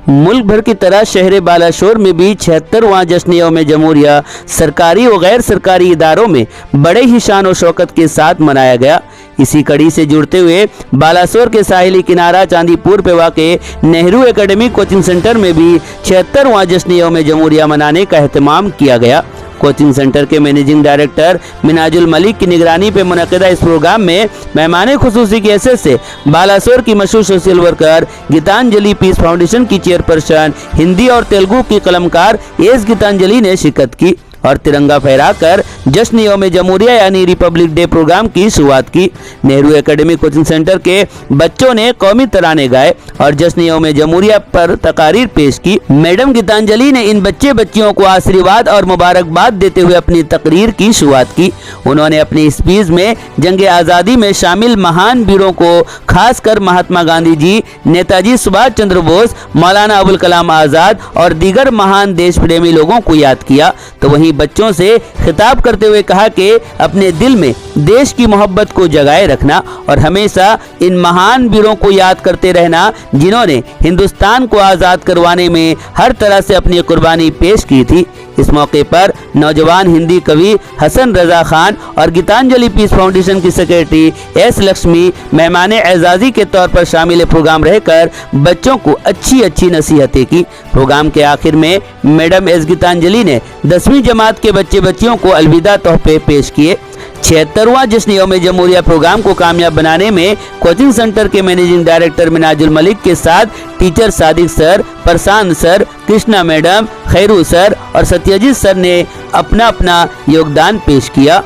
मुल्क भर की तरह शहर बालाशोर में भी 76वां जश्न यौम जमहूरिया सरकारी और गैर सरकारी इदारों में बड़े ही शान और शौकत के साथ मनाया गया। इसी कड़ी से जुड़ते हुए बालासोर के साहिली किनारा चांदीपुर पे वाक़े नेहरू एकेडमिक कोचिंग सेंटर में भी 76वां जश्न यौम जमहूरिया मनाने का एहतमाम किया गया। कोचिंग सेंटर के मैनेजिंग डायरेक्टर मिनाजुल मलिक की निगरानी पे मुनक़िदा इस प्रोग्राम में मेहमान खुसूसी की हैसियत से बालासोर की मशहूर social worker Geetanjali peace foundation की चेयरपर्सन हिंदी और तेलुगु की कलमकार एस गीतांजलि ने शिरकत की और तिरंगा फहराकर जश्न यौम जमहूरिया यानी रिपब्लिक डे प्रोग्राम की शुरुआत की। नेहरू एकेडमिक कोचिंग सेंटर के बच्चों ने कौमी तराने गाए और जश्न यौम जमहूरिया पर तकारीर पेश की। मैडम गीतांजलि ने इन बच्चे बच्चियों को आशीर्वाद और मुबारकबाद देते हुए अपनी तकरीर की शुरुआत की। उन्होंने अपनी स्पीच में जंग आज़ादी में शामिल महान वीरों को, खासकर महात्मा गांधी जी, नेताजी सुभाष चंद्र बोस, मौलाना अबुल कलाम आज़ाद और दीगर महान देश प्रेमी लोगों को याद किया। तो वहीं बच्चों से खिताब करते हुए कहा कि अपने दिल में देश की मोहब्बत को जगाए रखना और हमेशा इन महान वीरों को याद करते रहना जिन्होंने हिंदुस्तान को आज़ाद करवाने में हर तरह से अपनी कुर्बानी पेश की थी। इस मौके पर नौजवान हिंदी कवि हसन रजा खान और गीतांजलि पीस फाउंडेशन की सेक्रेटरी एस लक्ष्मी मेहमान एजाजी के तौर पर शामिल प्रोग्राम रहकर बच्चों को अच्छी नसीहतें की। प्रोग्राम के आखिर में मैडम एस गीतांजलि ने 10वीं जमात के बच्चे बच्चियों को अलविदा तोहफे पेश किए। 76वां जश्न यौम जमहूरिया प्रोग्राम को कामयाब बनाने में कोचिंग सेंटर के मैनेजिंग डायरेक्टर मिनाजुल मलिक के साथ टीचर सादिक सर, प्रशांत सर, कृष्णा मैडम, खैरू सर और सत्यजीत सर ने अपना अपना योगदान पेश किया।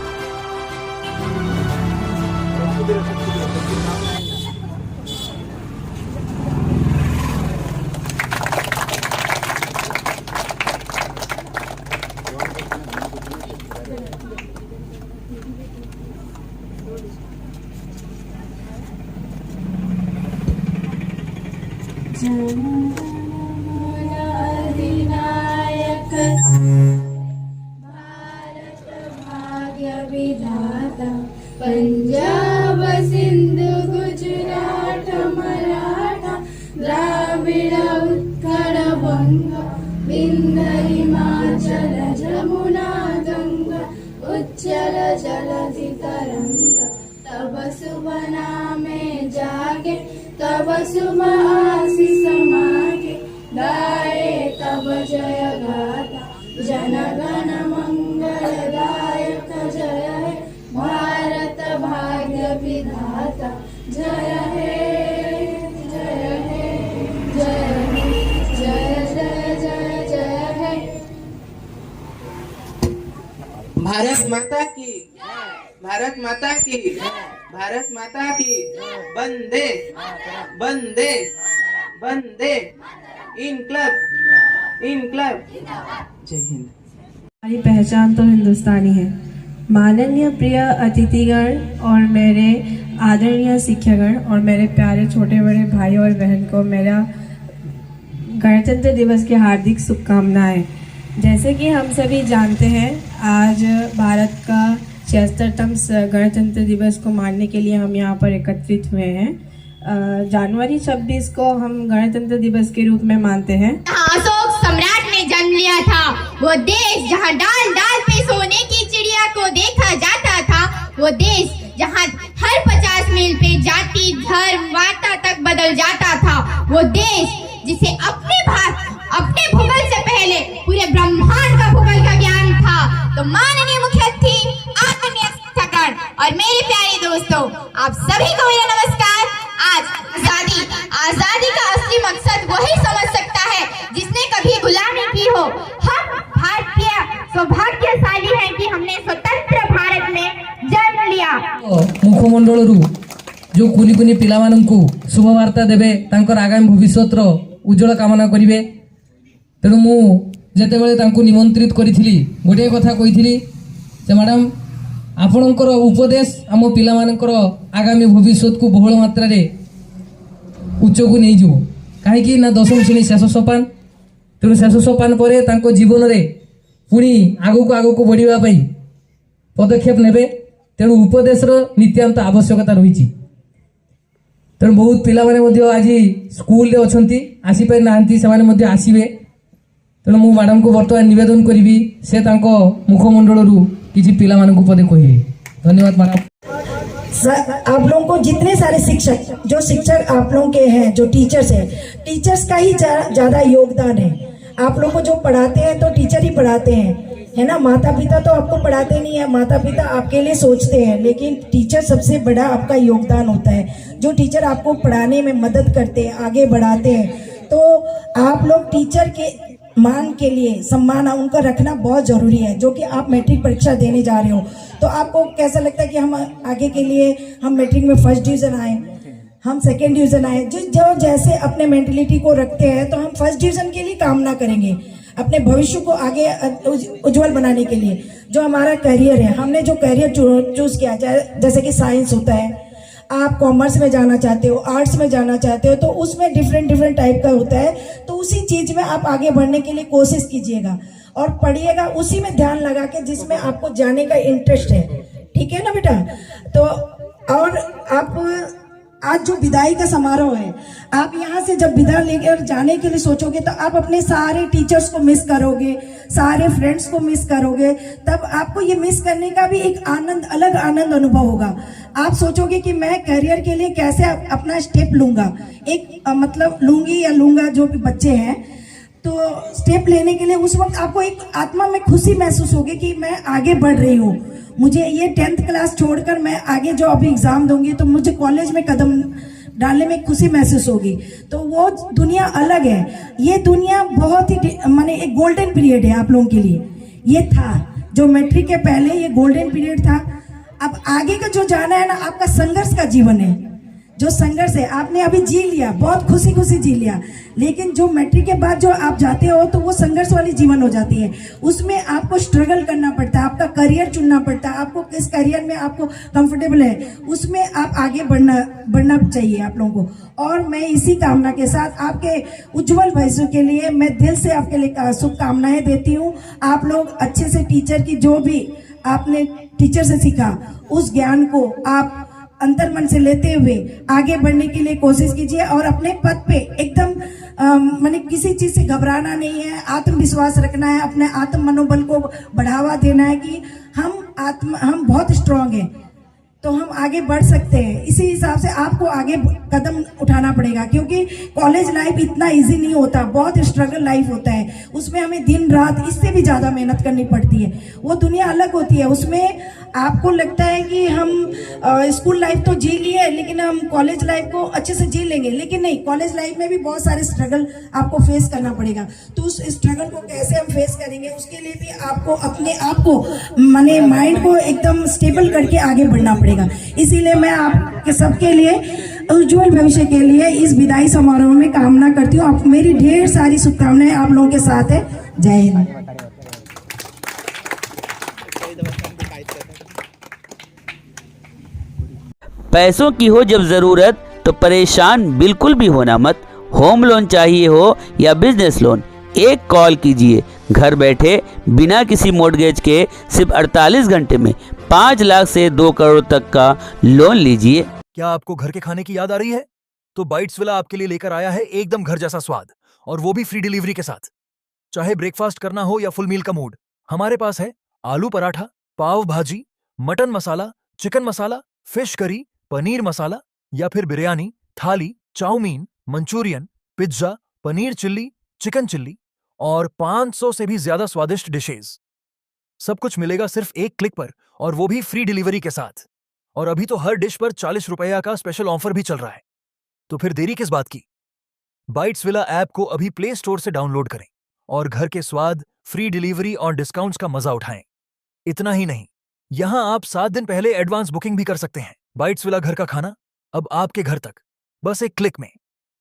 अधिनायक भारत भाग्य विधाता पंजाब सिंध गुजरात मराठा द्राविड़ उत्कल बंग विंध्य हिमाचल जमुना गंगा उच्चल जलधि तरंग तब शुभ नामे जागे तब शुभ आशीष मागे गाए तब जय गाथा जन गण मंगलदायक जय हे भारत भाग्य विधाता जय हे जय हे जय हे जय जय जय जय हे। भारत माता की, भारत माता की, भारत माता की, वंदे वंदे वंदे इनकलाब इनकलाब। जय हिंद। हमारी पहचान तो हिंदुस्तानी है। माननीय प्रिय अतिथिगण और मेरे आदरणीय शिक्षकगण और मेरे प्यारे छोटे बड़े भाई और बहन को मेरा गणतंत्र दिवस की हार्दिक शुभकामनाएं। जैसे कि हम सभी जानते हैं, आज भारत का 76वां गणतंत्र दिवस को मानने के लिए हम यहाँ पर एकत्रित हुए हैं। जनवरी 26 को हम गणतंत्र दिवस के रूप में मानते हैं। अशोक सम्राट ने जन्म लिया था, वो देश जहाँ डाल डाल पे सोने की चिड़िया को देखा जाता था, वो देश जहाँ हर 50 मील पे जाति धर्म वार्ता तक बदल जाता था, वो देश जिसे अपने भूगोल से पहले पूरे ब्रह्मांड का भूगोल का ज्ञान था। तो माननीय मुख्य अतिथि, आदरणीय शिक्षकगण और मेरे प्यारे दोस्तों, आप सभी को मेरा नमस्कार। आज आजादी का असली मकसद वही समझ सकता है जिसने कभी गुलामी की हो। हम भारतीय सौभाग्यशाली हैं कि हमने स्वतंत्र भारत में जन्म लिया। मुखमंडल जो कुनी कुनी पिला माननकु शुभ वार्ता देबे, तांकर आगामी भविष्यतर उज्जवल कामना करिवे। तेणु मु जेतेबेले तांकु निमंत्रित करिथिली गोटे कथा कहिथिली जे मैडम आपणकर उपदेश आम पिला मानकर आगामी भविष्यत को बहुल मात्रा रे उच्च को नहीं जीव कहीं ना 10वीं श्रेणी शेष सोपान। तेणु शेष सोपान पर तांको जीवन रे पुणी आगु को बढ़िया पदक्षेप नेबे। तेणु उपदेशर नित्यांत आवश्यकता रही। ତେଣୁ ବହୁତ ପିଲାମାନେ ମଧ୍ୟ ଆଜି ସ୍କୁଲରେ ଅଛନ୍ତି, ଆସିପାରିନାହାନ୍ତି, ସେମାନେ ମଧ୍ୟ ଆସିବେ। ତେଣୁ ମୁଁ ମ୍ୟାଡ଼ାମକୁ ବର୍ତ୍ତମାନ ନିବେଦନ କରିବି ସେ ତାଙ୍କ ମୁଖମଣ୍ଡଳରୁ କିଛି ପିଲାମାନଙ୍କୁ ପଦେ କହିବେ। ଧନ୍ୟବାଦ ମ୍ୟାଡ଼ାମ। आप लोगों को जितने सारे शिक्षक जो शिक्षक आप लोगों के हैं, जो टीचर्स हैं, टीचर्स का ही ज़्यादा योगदान है। आप लोगों को जो पढ़ाते हैं तो टीचर ही पढ़ाते हैं, है ना। माता पिता तो आपको पढ़ाते नहीं है, माता पिता आपके लिए सोचते हैं, लेकिन टीचर सबसे बड़ा आपका योगदान होता है। जो टीचर आपको पढ़ाने में मदद करते हैं, आगे बढ़ाते हैं, तो आप लोग टीचर के मान के लिए सम्मान उनका रखना बहुत ज़रूरी है। जो कि आप मैट्रिक परीक्षा देने जा रहे हो तो आपको कैसा लगता है कि हम आगे के लिए हम मैट्रिक में फर्स्ट डिवीज़न आए, हम सेकेंड डिवीज़न आए। जो जैसे अपने मेंटलिटी को रखते हैं तो हम फर्स्ट डिवीज़न के लिए कामना करेंगे, अपने भविष्य को आगे उज्जवल बनाने के लिए। जो हमारा करियर है, हमने जो करियर चूज़ किया, जैसे कि साइंस होता है, आप कॉमर्स में जाना चाहते हो, आर्ट्स में जाना चाहते हो, तो उसमें डिफरेंट टाइप का होता है। तो उसी चीज़ में आप आगे बढ़ने के लिए कोशिश कीजिएगा और पढ़िएगा उसी में ध्यान लगा के जिसमें आपको जाने का इंटरेस्ट है। ठीक है ना बेटा। तो और आप आज जो विदाई का समारोह है, आप यहाँ से जब विदा लेकर जाने के लिए सोचोगे तो आप अपने सारे टीचर्स को मिस करोगे, सारे फ्रेंड्स को मिस करोगे। तब आपको ये मिस करने का भी एक आनंद, अलग आनंद अनुभव होगा। आप सोचोगे कि मैं करियर के लिए कैसे अपना स्टेप लूँगा, एक मतलब लूँगी या लूँगा, जो भी बच्चे हैं तो स्टेप लेने के लिए उस वक्त आपको एक आत्मा में खुशी महसूस होगी कि मैं आगे बढ़ रही हूँ। मुझे ये 10th क्लास छोड़कर मैं आगे जो अभी एग्ज़ाम दूंगी तो मुझे कॉलेज में कदम डालने में खुशी महसूस होगी। तो वो दुनिया अलग है। ये दुनिया बहुत ही माने एक गोल्डन पीरियड है आप लोगों के लिए। ये था जो मैट्रिक के पहले ये गोल्डन पीरियड था। अब आगे का जो जाना है ना, आपका संघर्ष का जीवन है। जो संघर्ष है आपने अभी जी लिया, बहुत खुशी खुशी जी लिया, लेकिन जो मैट्रिक के बाद जो आप जाते हो तो वो संघर्ष वाली जीवन हो जाती है। उसमें आपको स्ट्रगल करना पड़ता है, आपका करियर चुनना पड़ता है, आपको किस करियर में आपको कंफर्टेबल है उसमें आप आगे बढ़ना चाहिए आप लोगों को। और मैं इसी कामना के साथ आपके उज्जवल भविष्य के लिए मैं दिल से आपके लिए शुभकामनाएं देती हूँ। आप लोग अच्छे से टीचर की जो भी आपने टीचर से सीखा उस ज्ञान को आप अंतर मन से लेते हुए आगे बढ़ने के लिए कोशिश कीजिए और अपने पद पे एकदम माने किसी चीज़ से घबराना नहीं है, आत्मविश्वास रखना है, अपने आत्म मनोबल को बढ़ावा देना है कि हम बहुत स्ट्रांग हैं तो हम आगे बढ़ सकते हैं। इसी हिसाब से आपको आगे कदम उठाना पड़ेगा, क्योंकि कॉलेज लाइफ इतना इजी नहीं होता, बहुत स्ट्रगल लाइफ होता है। उसमें हमें दिन रात इससे भी ज़्यादा मेहनत करनी पड़ती है। वो दुनिया अलग होती है। उसमें आपको लगता है कि हम स्कूल लाइफ तो जी लिए लेकिन हम कॉलेज लाइफ को अच्छे से जी लेंगे, लेकिन नहीं, कॉलेज लाइफ में भी बहुत सारे स्ट्रगल आपको फेस करना पड़ेगा। तो उस स्ट्रगल को कैसे हम फेस करेंगे उसके लिए भी आपको अपने आप को माने माइंड को एकदम स्टेबल करके आगे बढ़ना पड़ेगा। इसीलिए मैं आपके सबके लिए उज्जवल भविष्य के लिए इस विदाई समारोह में कामना करती हूँ। आप मेरी ढेर सारी शुभकामनाएं आप लोगों के साथ है। जय हिंद। पैसों की हो जब ज़रूरत तो परेशान बिल्कुल भी होना मत। होम लोन चाहिए हो या बिजनेस लोन, एक कॉल कीजिए। घर बैठे बिना किसी मॉर्गेज के सिर्फ 48 घंटे में 5 लाख से 2 करोड़ तक का लोन लीजिए। क्या आपको घर के खाने की याद आ रही है? तो बाइट्स विला आपके लिए लेकर आया है एकदम घर जैसा स्वाद, और वो भी फ्री डिलीवरी के साथ। चाहे ब्रेकफास्ट करना हो या फुल मील का मूड, हमारे पास है आलू paratha, pav bhaji, mutton masala, chicken masala, fish curry, paneer masala या फिर biryani, thali, chow mein, Manchurian, pizza, paneer chilli, chicken chilli और 500 से भी ज्यादा स्वादिष्ट डिशेज। सब कुछ मिलेगा सिर्फ एक क्लिक पर, और वो भी फ्री डिलीवरी के साथ। और अभी तो हर डिश पर 40 रुपया का स्पेशल ऑफर भी चल रहा है। तो फिर देरी किस बात की? बाइट्स विला ऐप को अभी प्ले स्टोर से डाउनलोड करें और घर के स्वाद, फ्री डिलीवरी और डिस्काउंट्स का मजा उठाएं। इतना ही नहीं, यहां आप 7 दिन पहले एडवांस बुकिंग भी कर सकते हैं। बाइट्स विला घर का खाना अब आपके घर तक, बस एक क्लिक में।